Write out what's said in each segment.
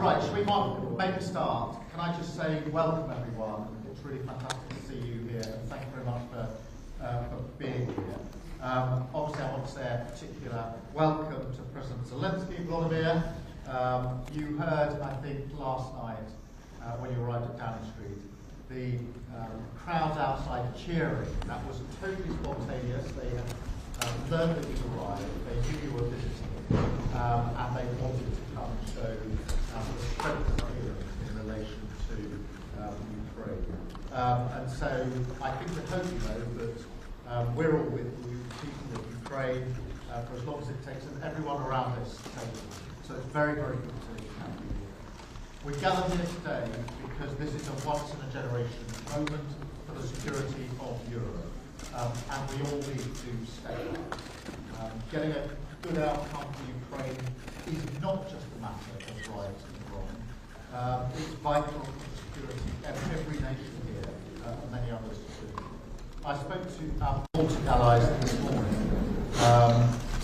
Right, should we make a start? Can I just say welcome everyone. It's really fantastic to see you here, and thank you very much for being here. Obviously I want to say a particular welcome to President Zelenskyy, Volodymyr. You heard, I think, last night when you arrived at Downing Street, the crowds outside cheering. That was totally spontaneous. They had learned that you arrived, they knew you were visiting, and they wanted to come and show the strength of feeling in relation to Ukraine. And so I think we hope you know that we're all with you, people of Ukraine, for as long as it takes, and everyone around this table. So it's very, very good to have you here. We gathered here today because this is a once-in-a-generation moment for the security of Europe, and we all need to stay up. Getting a good outcome for Ukraine is not just a matter of right and wrong. It's vital for the security of every nation here, and many others too. I spoke to our Baltic allies this morning.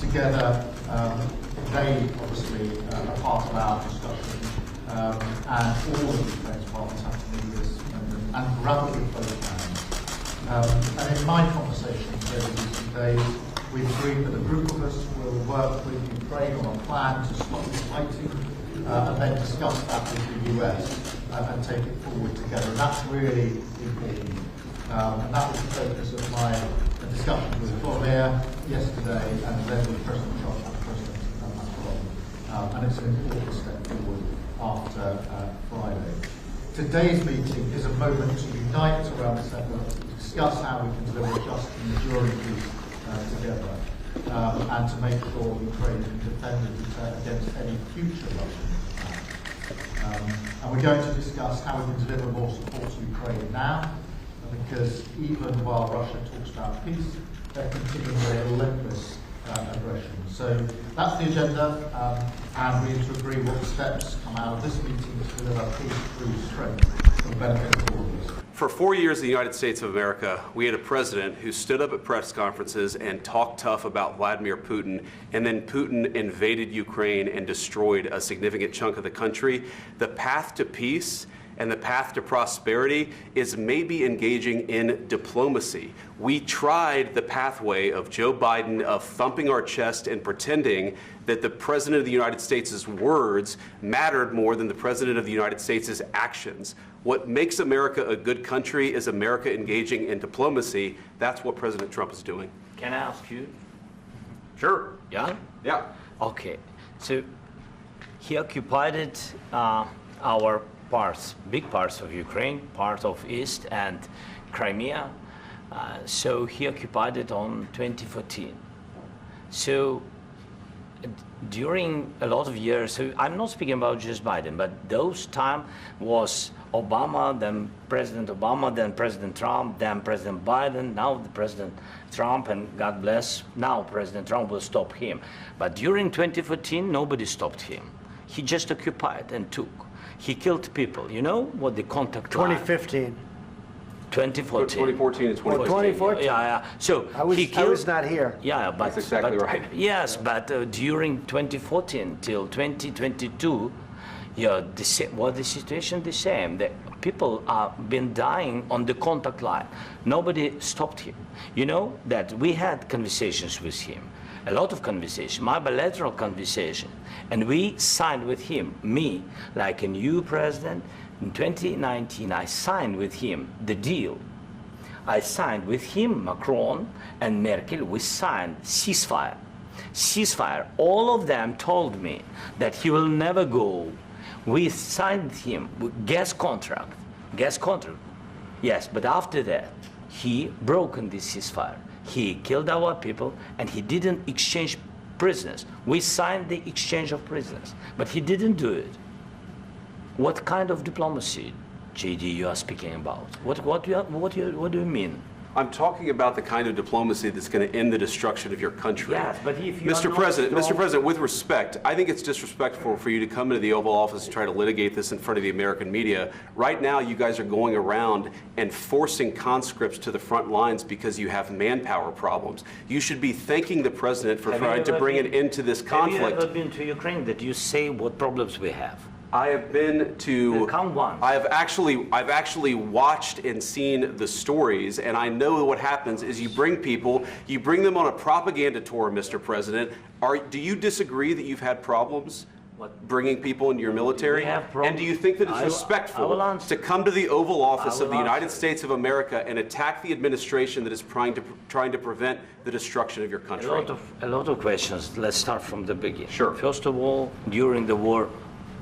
Together, they obviously are part of our discussion, and all of Ukraine's partners have to move this moment and grab it with both hands. And in my conversations over recent days, we've agreed that a group of us will work with Ukraine on a plan to stop the fighting, and then discuss that with the US and take it forward together. And that's really important. And that was the focus of my discussion with Volodymyr yesterday, and then with President Trump and President Macron. And it's an important step forward after Friday. Today's meeting is a moment to unite around this effort, to discuss how we can deliver just and enduring peace together, and to make sure Ukraine can defend against any future Russian attack. And we're going to discuss how we can deliver more support to Ukraine now, because even while Russia talks about peace, they're continuing their relentless aggression. So that's the agenda, and we need to agree what steps come out of this meeting to deliver peace through strength for the benefit of all of us. For 4 years in the United States of America, we had a president who stood up at press conferences and talked tough about Vladimir Putin, and then Putin invaded Ukraine and destroyed a significant chunk of the country. The path to peace and the path to prosperity is maybe engaging in diplomacy. We tried the pathway of Joe Biden of thumping our chest and pretending that the President of the United States' words mattered more than the President of the United States' actions. What makes America a good country is America engaging in diplomacy. That's what President Trump is doing. Can I ask you? Sure. Yeah? Yeah. Okay. So he occupied our parts, big parts of Ukraine, part of East and Crimea. So he occupied it on 2014. So during a lot of years, so I'm not speaking about just Biden, but those time was Obama, then President Obama, then President Trump, then President Biden, now the President Trump, and God bless, now President Trump will stop him. But during 2014, nobody stopped him. He just occupied and took. He killed people. You know what the contact 2015. 2014. 2014 and 2015. 2014? Yeah. So I was not here. Yeah, but that's exactly right. Yes, but during 2014 till 2022, the situation the same. The people have been dying on the contact line. Nobody stopped him. You know that we had conversations with him, a lot of conversation, my bilateral conversation, and we signed with him, me, like a new president. In 2019, I signed with him the deal. I signed with him, Macron and Merkel, we signed ceasefire. Ceasefire, all of them told me that he will never go. We signed with him with gas contract, yes, but after that, he broken this ceasefire. He killed our people, and he didn't exchange prisoners. We signed the exchange of prisoners, but he didn't do it. What kind of diplomacy, JD, you are speaking about? What do you mean? I'm talking about the kind of diplomacy that's going to end the destruction of your country. Yes, but if you Mr. President, with respect, I think it's disrespectful for you to come into the Oval Office and try to litigate this in front of the American media. Right now, you guys are going around and forcing conscripts to the front lines because you have manpower problems. You should be thanking the President for trying to bring an end to this conflict. Have you ever been to Ukraine that you say what problems we have? I have been to. Come once. I've actually watched and seen the stories, and I know what happens is you bring them on a propaganda tour, Mr. President. Do you disagree that you've had problems bringing people into your military? And do you think that it's respectful to come to the Oval Office of the United States of America and attack the administration that is trying to prevent the destruction of your country? A lot of questions. Let's start from the beginning. Sure. First of all, during the war,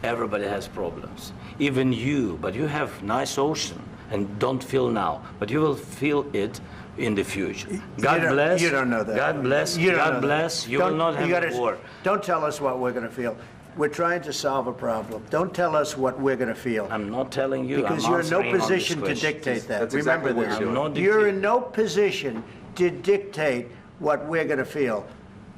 everybody has problems. Even you, but you have nice ocean and don't feel now, but you will feel it in the future. God bless. You don't know that. God bless. God bless. You will not have a war. Don't tell us what we're going to feel. We're trying to solve a problem. Don't tell us what we're going to feel. I'm not telling you. Because you're in no position to dictate that. That's Remember exactly this. what You're in no position to dictate what we're going to feel.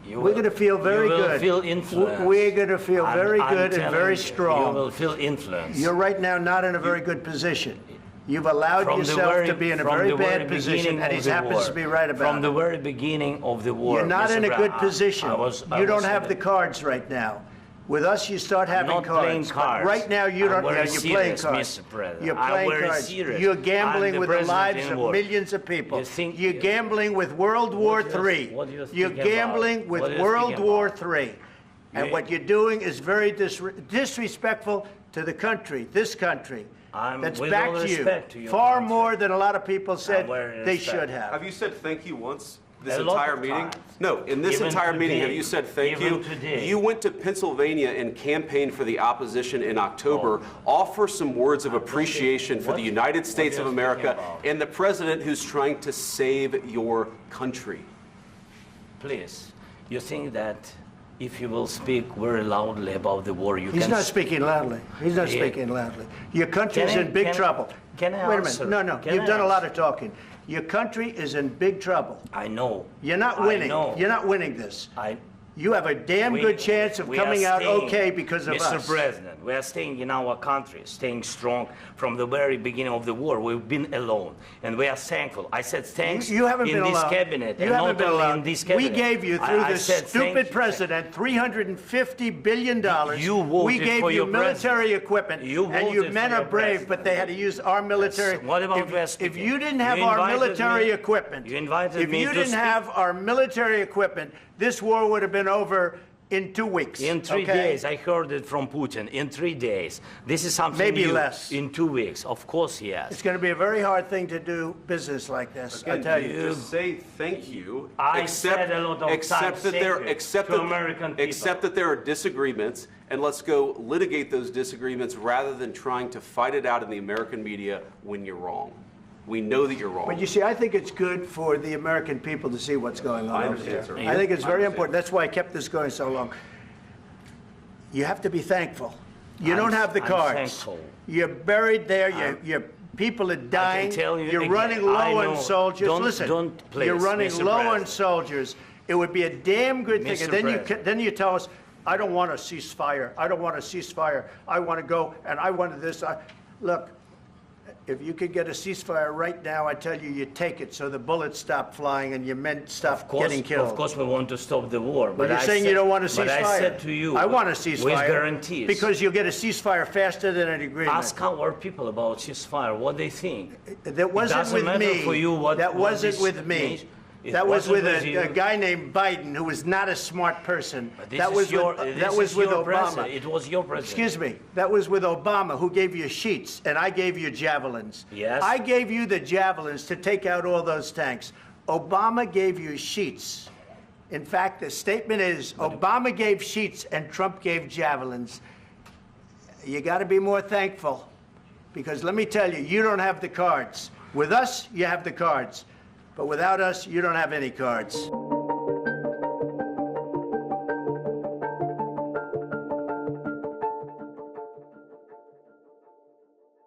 We're going to feel very good. You will feel influence. We're going to feel very good and very You strong. will feel influence. You're right now not in a very good position. You've allowed yourself to be in a very bad position, and he happens to be right about it. From the very beginning of the war. You're not in a good position. You don't have the cards right now. With us, you start having I'm not cards. playing cards. But right now, you don't. I'm Yeah, very you're playing serious, cards. Mr. President. You're I'm playing very cards. serious. You're I'm gambling the with the president lives in of war. millions of people. You think- You're gambling with World War III. What do you think You're about? gambling with What do you World think War about? III. And You- what you're doing is very disrespectful to the country, this country. That's with back all to you. respect to your Far country. more than a lot of people said very they respect. should have. Have you said thank you once this A lot entire of meeting? times. No, in this Even entire meeting, today. have you said thank Even you? today. You went to Pennsylvania and campaigned for the opposition in October. Offer some words of appreciation for the United States of are you America speaking about? and the president who's trying to save your country. Please, you think that if you will speak very loudly about the war, you He's can... not speaking loudly. He's not Yeah. speaking loudly. Your country's Can I- in big can- trouble. can I Wait a answer? minute. No. Can You've I done a lot answer? of talking. Your country is in big trouble. I know. You're not I winning. know. You're not winning this. I You have a damn We- good chance of we are coming out staying, okay because of Mr. us. President, we are staying in our country, staying strong from the very beginning of the war. We've been alone, and we are thankful. I said thanks You haven't in been this alone. cabinet, You and haven't not been only alone. in this We cabinet. gave you, through I this said thank stupid you. president, $350 billion. You voted We gave for you your military president. equipment, You and you voted men for are your brave, president. but they had to use our military. What about if, West if Indies? you didn't have You our invited military me- equipment, you invited if me you to didn't speak. have our military equipment, this war would have been over in 2 weeks. In 3 okay? days, I heard it from Putin. In 3 days, this is something Maybe new. less. In 2 weeks, of course, yes. It's going to be a very hard thing to do business like this. I tell you. Just say thank you. I said a lot of except times that thank there, you except to that, American people. except that there are disagreements, and let's go litigate those disagreements rather than trying to fight it out in the American media when you're wrong. We know that you're wrong. But you see, I think it's good for the American people to see what's going on I over understand, there. sir. I think it's I very understand. important. That's why I kept this going so long. You have to be thankful. You don't have the I'm cards. thankful. You're buried there. Your people are dying. tell you You're again, running I low know. on soldiers. Don't- Listen, don't please, you're running Mr. low on President. soldiers. It would be a damn good thing. Mr. And then President. then you tell us, I don't want a ceasefire. I don't want a ceasefire. I want to go and I want this. Look. If you could get a ceasefire right now, I tell you, you take it so the bullets stop flying and your men stop getting killed. Of course, we want to stop the war. But you're I saying said- you don't want a ceasefire. But I said to you, I want a ceasefire. with guarantees. Because you'll get a ceasefire faster than an agreement. Ask our people about ceasefire, what they think. That wasn't doesn't with matter me. for you what- that what wasn't this with me. means. It That was wasn't with with you. a guy named Biden, who was not a smart person. But this That is was your, with, this that was is with your Obama. president. It was your president. Excuse me. That was with Obama, who gave you sheets, and I gave you javelins. Yes. I gave you the javelins to take out all those tanks. Obama gave you sheets. In fact, the statement is Obama gave sheets and Trump gave javelins. You got to be more thankful, because let me tell you, you don't have the cards. With us, you have the cards. But without us, you don't have any cards.